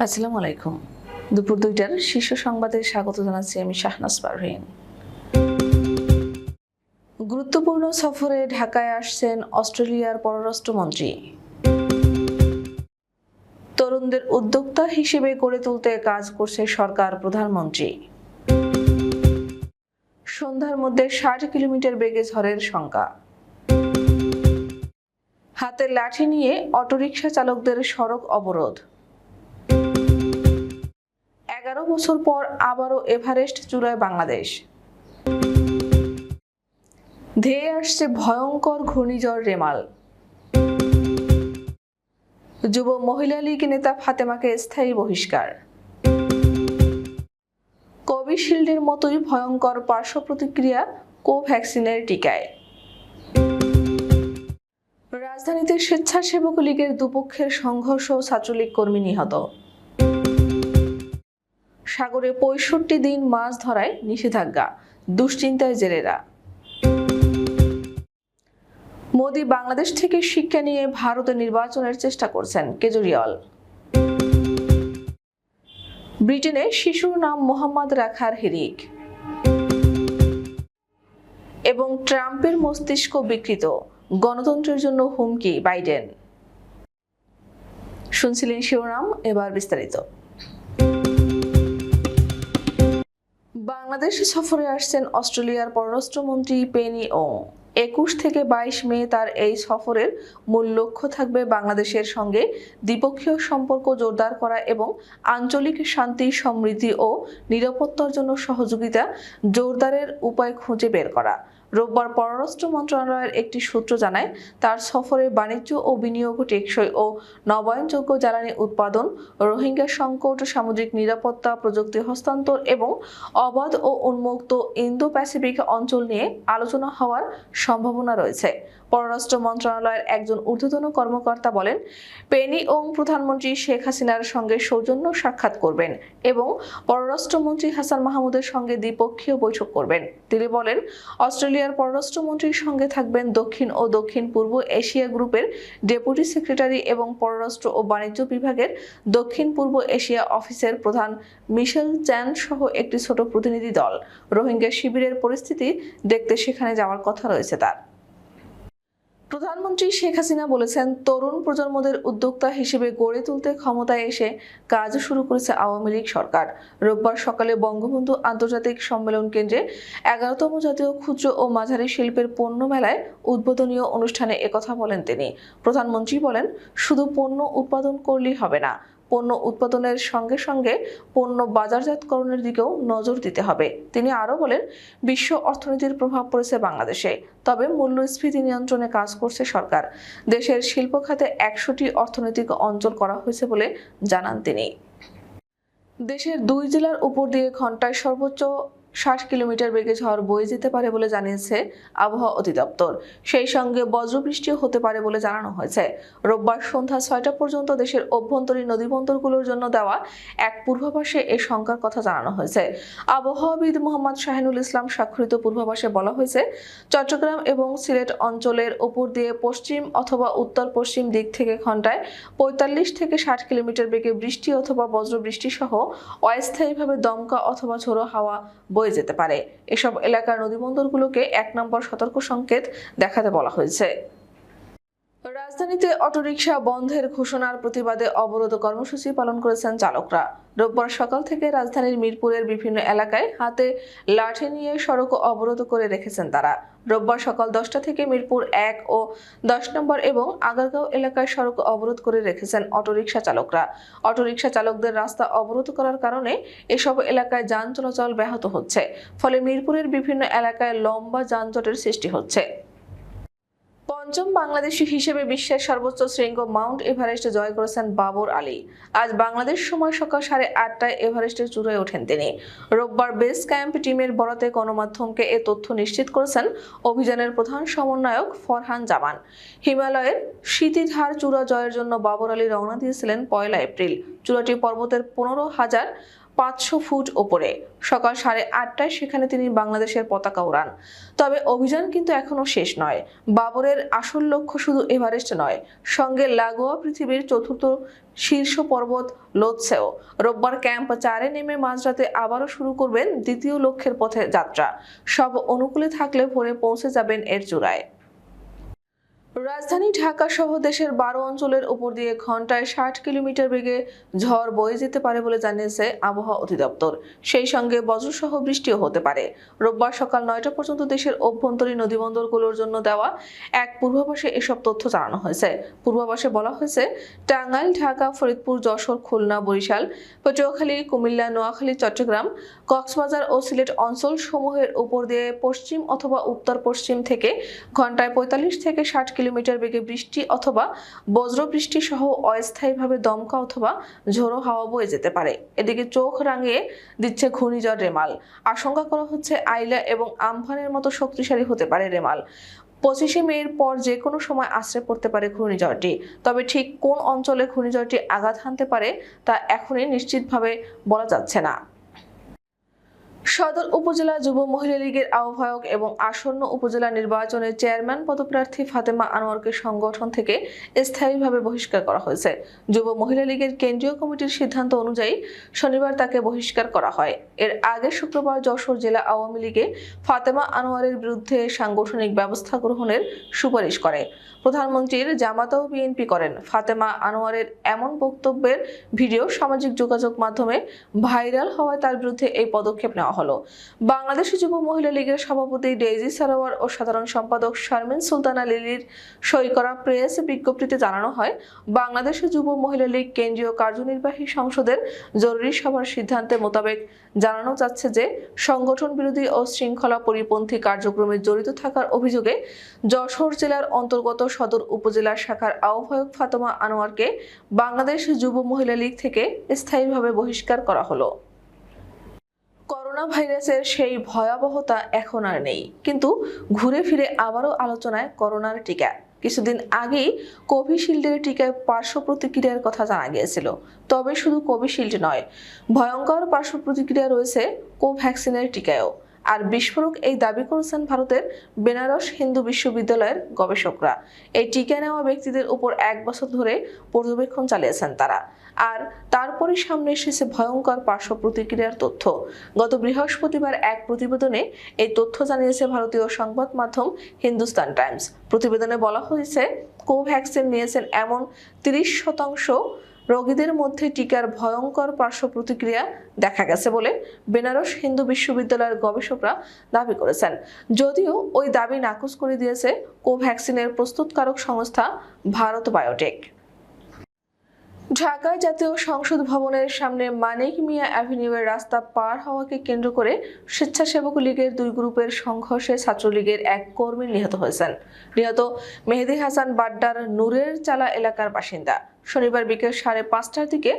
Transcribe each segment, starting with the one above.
আসসালামু আলাইকুম। দুপুর ২টার শীর্ষ সংবাদে স্বাগত জানাচ্ছি আমি শাহনাজ পারভীন। গুরুত্বপূর্ণ সফরে ঢাকায় আসছেন অস্ট্রেলিয়ার পররাষ্ট্রমন্ত্রী। তরুণদের উদ্যোক্তা হিসেবে গড়ে তুলতে কাজ করছে সরকার, প্রধানমন্ত্রী। সন্ধ্যার মধ্যে ৬০ কিলোমিটার বেগে ঝড়ের শঙ্কা। হাতে লাঠি নিয়ে অটোরিকশা চালকদের সড়ক অবরোধ। ১১ বছর পর আবারও এভারেস্ট চূড়ায় বাংলাদেশ। ধেয়ে আসছে ভয়ঙ্কর ঘূর্ণিঝড় রেমাল। যুব মহিলা লীগ নেতা ফাতেমাকে স্থায়ী বহিষ্কার। কোভিশিল্ডের মতোই ভয়ঙ্কর পার্শ্ব প্রতিক্রিয়া কোভ্যাক্সিনের টিকায়। রাজধানীতে স্বেচ্ছাসেবক লীগের দুপক্ষের সংঘর্ষ, ছাত্রলীগ কর্মী নিহত। সাগরে ৬৫ দিন মাছ ধরায় নিষেধাজ্ঞা, দুশ্চিন্তায় জেলেরা। মোদি বাংলাদেশ থেকে শিক্ষা নিয়ে ভারতে নির্বাচনের চেষ্টা করছেন, কেজরিওয়াল। ব্রিটেনে শিশুর নাম মোহাম্মদ রাখার হিড়িক। এবং ট্রাম্পের মস্তিষ্ক বিকৃত, গণতন্ত্রের জন্য হুমকি বাইডেন। শুনছিলেন শিরোনাম, এবার বিস্তারিত। বাংলাদেশ সফরে আসছেন অস্ট্রেলিয়ার পররাষ্ট্রমন্ত্রী পেনি ওং। ২১ থেকে ২২ মে তার এই সফরের মূল লক্ষ্য থাকবে বাংলাদেশের সঙ্গে দ্বিপক্ষীয় সম্পর্ক জোরদার করা এবং আঞ্চলিক শান্তি, সমৃদ্ধি ও নিরাপত্তার জন্য সহযোগিতা জোরদারের উপায় খুঁজে বের করা। রোববার পররাষ্ট্র মন্ত্রণালয়ের একটি সূত্র জানায়, তার সফরে বাণিজ্য ও বিনিয়োগ, টেকসই ও নবায়নযোগ্য জ্বালানি উৎপাদন, রোহিঙ্গা সংকট, সামুদ্রিক নিরাপত্তা, প্রযুক্তি হস্তান্তর এবং অবাধ ও উন্মুক্ত ইন্দো প্যাসিফিক অঞ্চল নিয়ে আলোচনা হওয়ার সম্ভাবনা রয়েছে। পররাষ্ট্র মন্ত্রণালয়ের একজন ঊর্ধ্বতন কর্মকর্তা বলেন, পেনি ওং প্রধানমন্ত্রী শেখ হাসিনার সঙ্গে সৌজন্য সাক্ষাৎ করবেন এবং পররাষ্ট্রমন্ত্রী হাসান মাহমুদের সঙ্গে দ্বিপক্ষীয় বৈঠক করবেন। তিনি বলেন, অস্ট্রেলিয়ার পররাষ্ট্রমন্ত্রীর সঙ্গে থাকবেন দক্ষিণ ও দক্ষিণ পূর্ব এশিয়া গ্রুপের ডেপুটি সেক্রেটারি এবং পররাষ্ট্র ও বাণিজ্য বিভাগের দক্ষিণ পূর্ব এশিয়া অফিসের প্রধান মিশেল চ্যান সহ একটি ছোট প্রতিনিধি দল। রোহিঙ্গা শিবিরের পরিস্থিতি দেখতে সেখানে যাওয়ার কথা রয়েছে তার। প্রধানমন্ত্রী শেখ হাসিনা বলেছেন, তরুণ প্রজন্মদের উদ্যোক্তা হিসেবে গড়ে তুলতে ক্ষমতায় এসে কাজ শুরু করেছে আওয়ামী লীগ সরকার। রোববার সকালে বঙ্গবন্ধু আন্তর্জাতিক সম্মেলন কেন্দ্রে ১১তম জাতীয় ক্ষুদ্র ও মাঝারি শিল্পের পণ্য মেলায় উদ্বোধনীয় অনুষ্ঠানে একথা বলেন তিনি। প্রধানমন্ত্রী বলেন, শুধু পণ্য উৎপাদন করলেই হবে না, পণ্য উৎপাদনের সঙ্গে সঙ্গে পণ্য বাজারজাতকরণের দিকেও নজর দিতে হবে। তিনি আরও বলেন, বিশ্ব অর্থনীতির প্রভাব পড়েছে বাংলাদেশে, তবে মূল্যস্ফীতি নিয়ন্ত্রণে কাজ করছে সরকার। দেশের শিল্প খাতে ১০০টি অর্থনৈতিক অঞ্চল করা হয়েছে বলে জানান তিনি। দেশের ২ জেলার উপর দিয়ে ঘন্টায় সর্বোচ্চ ৬০ কিলোমিটার বেগে ঝড় বয়ে যেতে পারে বলে জানিয়েছে আবহাওয়া অধিদপ্তর। সেই সঙ্গে বজ্রবৃষ্টিও হতে পারে বলে জানানো হয়েছে। রোববার সন্ধ্যা ৬টা পর্যন্ত দেশের অভ্যন্তরীণ নদীবন্দরগুলোর জন্য দেওয়া এক পূর্বাভাসে এই শঙ্কার কথা জানানো হয়েছে। আবহাওয়াবিদ মোহাম্মদ শাহিনুল ইসলাম স্বাক্ষরিত পূর্বাভাসে বলা হয়েছে, চট্টগ্রাম এবং সিলেট অঞ্চলের উপর দিয়ে পশ্চিম অথবা উত্তর পশ্চিম দিক থেকে ঘন্টায় ৪৫ থেকে ৬০ কিলোমিটার বেগে বৃষ্টি অথবা বজ্রবৃষ্টি সহ অস্থায়ীভাবে দমকা অথবা ঝোড়ো হাওয়া বয়ে যেতে পারে। এসব এলাকার নদীবন্দরগুলোকে ১ নম্বর সতর্ক সংকেত দেখাতে বলা হয়েছে। রাজধানীতে অটোরিকশা বন্ধের ঘোষণার প্রতিবাদে অবরোধ কর্মসূচি পালন করেছেন চালকরা। রোববার সকাল থেকে রাজধানীর মিরপুরের বিভিন্ন এলাকায় হাতে লাঠি নিয়ে সড়ক অবরোধ করে রেখেছেন তারা। রোববার সকাল ১০টা থেকে মিরপুর ১ ও ১০ নম্বর এবং আগারগাঁও এলাকায় সড়ক অবরোধ করে রেখেছেন অটোরিকশা চালকরা। অটোরিকশা চালকদের রাস্তা অবরোধ করার কারণে এসব এলাকায় যান চলাচল ব্যাহত হচ্ছে। ফলে মিরপুরের বিভিন্ন এলাকায় লম্বা যানজটের সৃষ্টি হচ্ছে। পঞ্চম বাংলাদেশি হিসেবে বিশ্বের সর্বোচ্চ শৃঙ্গ মাউন্ট এভারেস্ট জয় করেছেন বাবর আলী। আজ বাংলাদেশ সময় সকাল 8:30টায় এভারেস্টের চূড়ায় ওঠেন তিনি। রোববার বেস ক্যাম্প টিমের বরাতে গণমাধ্যমকে এ তথ্য নিশ্চিত করেছেন অভিযানের প্রধান সমন্বয়ক ফরহান জামান। হিমালয়ের স্মৃতিধার চূড়া জয়ের জন্য বাবর আলী রওনা দিয়েছিলেন ১ এপ্রিল। চূড়াটি পর্বতের ১৫,০০০ 500 ফুট ওপরে। সকাল 8:30টায় সেখানে তিনি বাংলাদেশের পতাকা ওড়ান। তবে অভিযান কিন্তু এখনো শেষ নয়। বাবরের আসল লক্ষ্য শুধু এভারেস্ট নয়, সঙ্গে লাগোয়া পৃথিবীর চতুর্থ শীর্ষ পর্বত লোৎসেও। রোববার ক্যাম্প 4-এ নেমে মাঝরাতে আবারও শুরু করবেন দ্বিতীয় লক্ষ্যের পথে যাত্রা। সব অনুকূলে থাকলে ভোরে পৌঁছে যাবেন এর চূড়ায়। রাজধানী ঢাকা সহ দেশের 12 অঞ্চলের উপর দিয়ে ঘন্টায় 60 কিলোমিটার বেগে ঝড় বয়ে যেতে পারে বলে জানিয়েছে আবহাওয়া অধিদপ্তর। সেই সঙ্গে বজ্রসহ বৃষ্টিও হতে পারে। রোববার সকাল 9টা পর্যন্ত দেশের অভ্যন্তরীণ নদীবন্দরগুলোর জন্য দেওয়া এক পূর্বাভাসে এসব তথ্য জানানো হয়েছে। পূর্বাভাসে বলা হয়েছে, টাঙ্গাইল, ঢাকা, ফরিদপুর, যশোর, খুলনা, বরিশাল, পটুয়াখালী, কুমিল্লা, নোয়াখালী, চট্টগ্রাম, কক্সবাজার ও সিলেট অঞ্চল সমূহের উপর দিয়ে পশ্চিম অথবা উত্তর পশ্চিম থেকে ঘন্টায় 45 থেকে 60 কিলোমিটার বেগে বৃষ্টি অথবা বজ্রবৃষ্টি সহ অস্থায়ীভাবে দমকা অথবা ঝোড়ো হাওয়া বয়ে যেতে পারে। এদিকে চোখ রাঙিয়ে দিচ্ছে ঘূর্ণিঝড় রেমাল। আশঙ্কা করা হচ্ছে আইলা এবং আমফানের মতো শক্তিশালী হতে পারে রেমাল। 25শে মের পর যে কোনো সময় আছড়ে পড়তে পারে ঘূর্ণিঝড়টি। তবে ঠিক কোন অঞ্চলে ঘূর্ণিঝড়টি আঘাত হানতে পারে তা এখনই নিশ্চিতভাবে বলা যাচ্ছে না। সদর উপজেলা যুব মহিলা লীগের আহ্বায়ক এবং আসন্ন উপজেলা নির্বাচনের চেয়ারম্যান পদপ্রার্থী ফাতেমা আনোয়ারকে সংগঠন থেকে স্থায়ীভাবে বহিষ্কার করা হয়েছে। যুব মহিলা লীগের কেন্দ্রীয় কমিটির সিদ্ধান্ত অনুযায়ী শনিবার তাকে বহিষ্কার করা হয়। এর আগে শুক্রবার যশোর জেলা আওয়ামী লীগে ফাতেমা আনোয়ারের বিরুদ্ধে সাংগঠনিক ব্যবস্থা গ্রহণের সুপারিশ করে। প্রধানমন্ত্রীর জামাতাও বিএনপি করেন। ফাতেমা আনোয়ারের এমন বক্তব্যের ভিডিও সামাজিক যোগাযোগ মাধ্যমে ভাইরাল হওয়ায় তার বিরুদ্ধে এই পদক্ষেপ নেওয়া হলো। বাংলাদেশ যুব মহিলা লীগের সভাপতি ডেইজি সারোয়ার ও সাধারণ সম্পাদক শারমিন সুলতানা লিলির সই করা প্রেস বিজ্ঞপ্তিতে জানানো হয়, বাংলাদেশ যুব মহিলা লীগ কেন্দ্রীয় কার্যনির্বাহী সংসদের জরুরি সভার সিদ্ধান্তে মোতাবেক জানানো যাচ্ছে যে সংগঠন বিরোধী ও শৃঙ্খলা পরিপন্থী কার্যক্রমে জড়িত থাকার অভিযোগে যশোর জেলার অন্তর্গত সদর উপজেলা শাখার আহ্বায়ক ফাতেমা আনোয়ারকে বাংলাদেশ যুব মহিলা লীগ থেকে স্থায়ীভাবে বহিষ্কার করা হলো। করোনা ভাইরাসের সেই ভয়াবহতা এখন আর নেই, কিন্তু ঘুরে ফিরে আবারও আলোচনায় করোনার টিকা। কিছুদিন আগেই কোভিশিল্ডের টিকায় পার্শ্ব প্রতিক্রিয়ার কথা জানা গিয়েছিল। তবে শুধু কোভিশিল্ড নয়, ভয়ঙ্কর পার্শ্ব প্রতিক্রিয়া রয়েছে কোভ্যাক্সিনের টিকায়ও। আর বিস্ফোরক এই দাবি করেছেন ভারতের বেনারস হিন্দু বিশ্ববিদ্যালয়ের গবেষকরা। এই টিকা নেওয়া ব্যক্তিদের উপর 1 বছর ধরে পর্যবেক্ষণ চালিয়েছেন তারা। আর তারপরই সামনে এসেছে ভয়ঙ্কর পার্শ্ব প্রতিক্রিয়ার তথ্য। গত বৃহস্পতিবার এক প্রতিবেদনে এই তথ্য জানিয়েছে ভারতীয় সংবাদ মাধ্যম হিন্দুস্তান টাইমস। প্রতিবেদনে বলা হয়েছে, কোভ্যাক্সিন নিয়েছেন এমন 30% রোগীদের মধ্যে টিকার ভয়ঙ্কর পার্শ্ব প্রতিক্রিয়া দেখা গেছে বলে বেনারস হিন্দু বিশ্ববিদ্যালয়ের গবেষকরা দাবি করেছেন। যদিও ওই দাবি নাকচ করে দিয়েছে কোভ্যাক্সিনের প্রস্তুতকারক সংস্থা ভারত বায়োটেক। ঢাকায় জাতীয় সংসদ ভবনের সামনে মানিক মিয়া অ্যাভিনিউয়ের রাস্তা পার হওয়াকে কেন্দ্র করে স্বেচ্ছাসেবক লীগের 2 গ্রুপের সংঘর্ষে ছাত্রলীগের এক কর্মী নিহত হয়েছেন। নিহত মেহেদী হাসান বাড্ডার নূরের চালা এলাকার বাসিন্দা। শনিবার বিকেল 5:30টার দিকে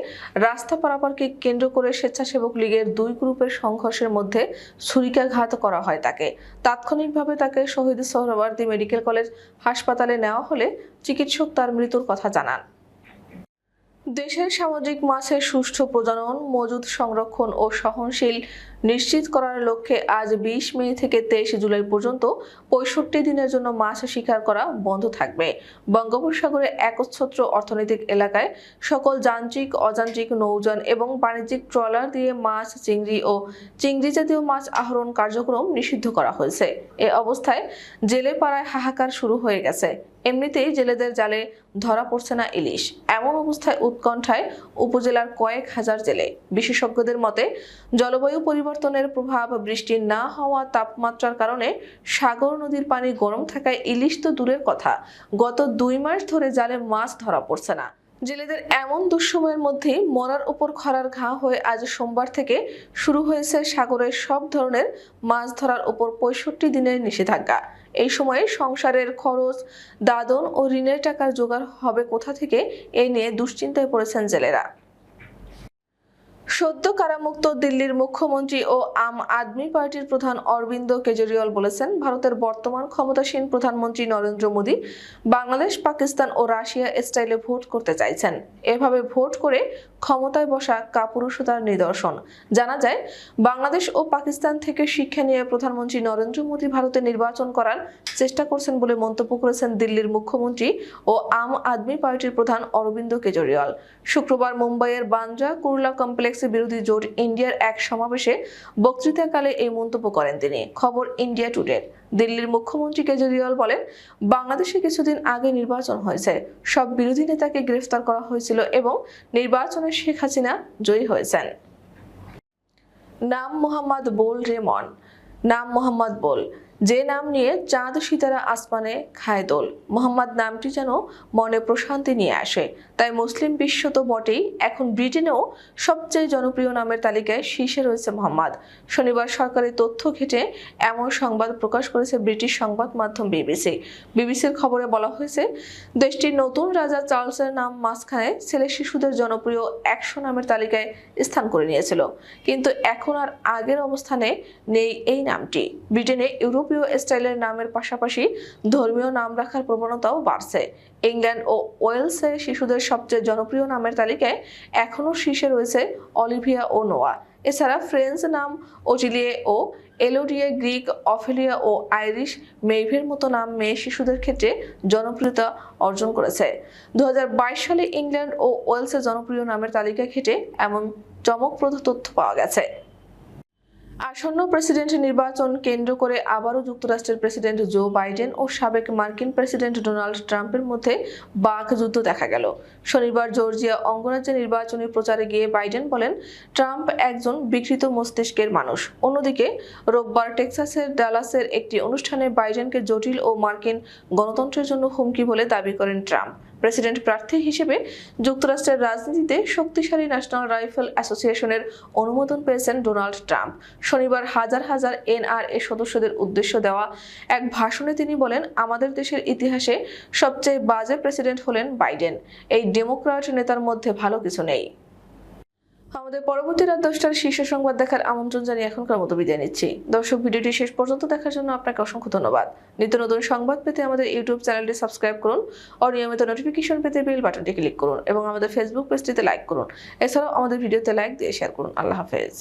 রাস্তা পারাপারকে কেন্দ্র করে স্বেচ্ছাসেবক লীগের 2 গ্রুপের সংঘর্ষের মধ্যে ছুরিকাঘাত করা হয় তাকে। তাৎক্ষণিকভাবে তাকে শহীদ সোহরাওয়ার্দী মেডিকেল কলেজ হাসপাতালে নেওয়া হলে চিকিৎসক তার মৃত্যুর কথা জানান। দেশের সামুদ্রিক মাছের সুষ্ঠু প্রজনন, মজুদ, সংরক্ষণ ও সহনশীল নিশ্চিত করার লক্ষ্যে আজ 20 মে থেকে 23 জুলাই পর্যন্ত 65 দিনের জন্য মাছ শিকার করা বন্ধ থাকবে। বঙ্গোপসাগরে একচ্ছত্র অর্থনৈতিক এলাকায় সকল যান্ত্রিক, অযান্ত্রিক নৌযান এবং বাণিজ্যিক ট্রলার দিয়ে মাছ, চিংড়ি ও চিংড়ি জাতীয় মাছ আহরণ কার্যক্রম নিষিদ্ধ করা হয়েছে। এ অবস্থায় জেলে পাড়ায় হাহাকার শুরু হয়ে গেছে। এমনিতেই জেলেদের জালে ধরা পড়ছে না ইলিশ। এমন অবস্থায় উৎকণ্ঠায় উপজেলার কয়েক হাজার জেলে। বিশেষজ্ঞদের মতে, জলবায়ু পরিবর্তনের প্রভাব, বৃষ্টি না হওয়া, তাপমাত্রার কারণে সাগর নদীর পানি গরম থাকায় ইলিশ তো দূরের কথা, গত 2 মাস ধরে জালে মাছ ধরা পড়ছে না। জেলেদের এমন দুঃসময়ের মধ্যেই মরার উপর খরার ঘা হয়ে আজ সোমবার থেকে শুরু হয়েছে সাগরের সব ধরনের মাছ ধরার উপর 65 দিনের নিষেধাজ্ঞা। এই সময়ে সংসারের খরচ, দাদন ও ঋণের টাকার জোগাড় হবে কোথা থেকে, এই নিয়ে দুশ্চিন্তায় পড়েছেন জেলেরা। সদ্য কারামুক্ত দিল্লির মুখ্যমন্ত্রী ও আম আদমি পার্টির প্রধান অরবিন্দ কেজরিওয়াল বলেছেন, ভারতের বর্তমান ক্ষমতাসীন প্রধানমন্ত্রী নরেন্দ্র মোদী বাংলাদেশ, পাকিস্তান ও রাশিয়া স্টাইলে ভোট করতে চাইছেন। এভাবে ভোট করে ক্ষমতায় বসা কাপুরুষতার নিদর্শন। জানা যায়, বাংলাদেশ ও পাকিস্তান থেকে শিক্ষা নিয়ে প্রধানমন্ত্রী নরেন্দ্র মোদী ভারতে নির্বাচন করার চেষ্টা করছেন বলে মন্তব্য করেছেন দিল্লির মুখ্যমন্ত্রী ও আম আদমি পার্টির প্রধান অরবিন্দ কেজরিওয়াল। শুক্রবার মুম্বাইয়ের বান্দ্রা কুর্লা কমপ্লেক্সে বিরোধী জোট ইন্ডিয়ার এক সমাবেশে বক্তৃতাকালে এই মন্তব্য করেন তিনি। খবর ইন্ডিয়া টুডে। দিল্লির মুখ্যমন্ত্রী কেজরিওয়াল বলেন, বাংলাদেশে কিছুদিন আগে নির্বাচন হয়েছে, সব বিরোধী নেতাকে গ্রেফতার করা হয়েছিল এবং নির্বাচনে শেখ হাসিনা জয়ী হয়েছেন। নাম মোহাম্মদ বোল রেমন। নাম মোহাম্মদ বোল, যে নাম নিয়ে চাঁদ সিতারা আসমানে খায় দোল। মোহাম্মদ নামটি যেন মনে প্রশান্তি নিয়ে আসে, তাই মুসলিম বিশ্ব তো বটেই, এখন ব্রিটেনেও সবচেয়ে জনপ্রিয় নামের তালিকায় শীর্ষে রয়েছে মোহাম্মদ। শনিবার সরকারি তথ্য ঘেঁটে এমন সংবাদ প্রকাশ করেছে ব্রিটিশ সংবাদ মাধ্যম বিবিসি। বিবিসির খবরে বলা হয়েছে, দেশটির নতুন রাজা চার্লসের নাম মাঝখানে ছেলে শিশুদের জনপ্রিয় 100 নামের তালিকায় স্থান করে নিয়েছিল, কিন্তু এখন আর আগের অবস্থানে নেই এই নামটি। ব্রিটেনে ইউরোপীয় স্টাইলের নামের পাশাপাশি ধর্মীয় নাম রাখার প্রবণতাও বাড়ছে। ইংল্যান্ড ও ওয়েলসে শিশুদের সবচেয়ে জনপ্রিয় নামের তালিকায় এখনও শীর্ষে রয়েছে অলিভিয়া ও নোয়া। এছাড়া ফ্রেঞ্চ নাম ওটিলিয়ে ও এলোডিয়ে, গ্রিক অফেলিয়া ও আইরিশ মেইভের মতো নাম মেয়ে শিশুদের ক্ষেত্রে জনপ্রিয়তা অর্জন করেছে। 2022 সালে ইংল্যান্ড ও ওয়েলসের জনপ্রিয় নামের তালিকা ঘেঁটে এমন চমকপ্রদ তথ্য পাওয়া গেছে। আসন্ন প্রেসিডেন্ট নির্বাচন কেন্দ্র করে আবারও যুক্তরাষ্ট্রের প্রেসিডেন্ট জো বাইডেন ও সাবেক মার্কিন প্রেসিডেন্ট ডোনাল্ড ট্রাম্পের মধ্যে বাকযুদ্ধ দেখা গেল। শনিবার জর্জিয়া অঙ্গরাজ্যে নির্বাচনী প্রচারে গিয়ে বাইডেন বলেন, ট্রাম্প একজন বিকৃত মস্তিষ্কের মানুষ। অন্যদিকে রোববার টেক্সাসের ডালাসের একটি অনুষ্ঠানে বাইডেনকে জটিল ও মার্কিন গণতন্ত্রের জন্য হুমকি বলে দাবি করেন ট্রাম্প। প্রেসিডেন্ট প্রার্থী হিসেবে যুক্তরাষ্ট্রের রাজনীতিতে শক্তিশালী ন্যাশনাল রাইফেল অ্যাসোসিয়েশনের অনুমোদন পেয়েছেন ডোনাল্ড ট্রাম্প। শনিবার হাজার হাজার এনআরএ সদস্যদের উদ্দেশ্য দেওয়া এক ভাষণে তিনি বলেন, আমাদের দেশের ইতিহাসে সবচেয়ে বাজে প্রেসিডেন্ট হলেন বাইডেন। এই ডেমোক্র্যাট নেতার মধ্যে ভালো কিছু নেই। আমাদের পরবর্তী রাত 10টার শীর্ষ সংবাদ দেখার আমন্ত্রণ জানিয়ে এখনকার মতো বিদায় নিচ্ছি। দর্শক, ভিডিওটি শেষ পর্যন্ত দেখার জন্য আপনাকে অসংখ্য ধন্যবাদ। নিত্য নতুন সংবাদ পেতে আমাদের ইউটিউব চ্যানেলটি সাবস্ক্রাইব করুন ও নিয়মিত নোটিফিকেশন পেতে বেল বাটনটি ক্লিক করুন এবং আমাদের ফেসবুক পেজটিতে লাইক করুন। এছাড়াও আমাদের ভিডিওতে লাইক দিয়ে শেয়ার করুন। আল্লাহ হাফেজ।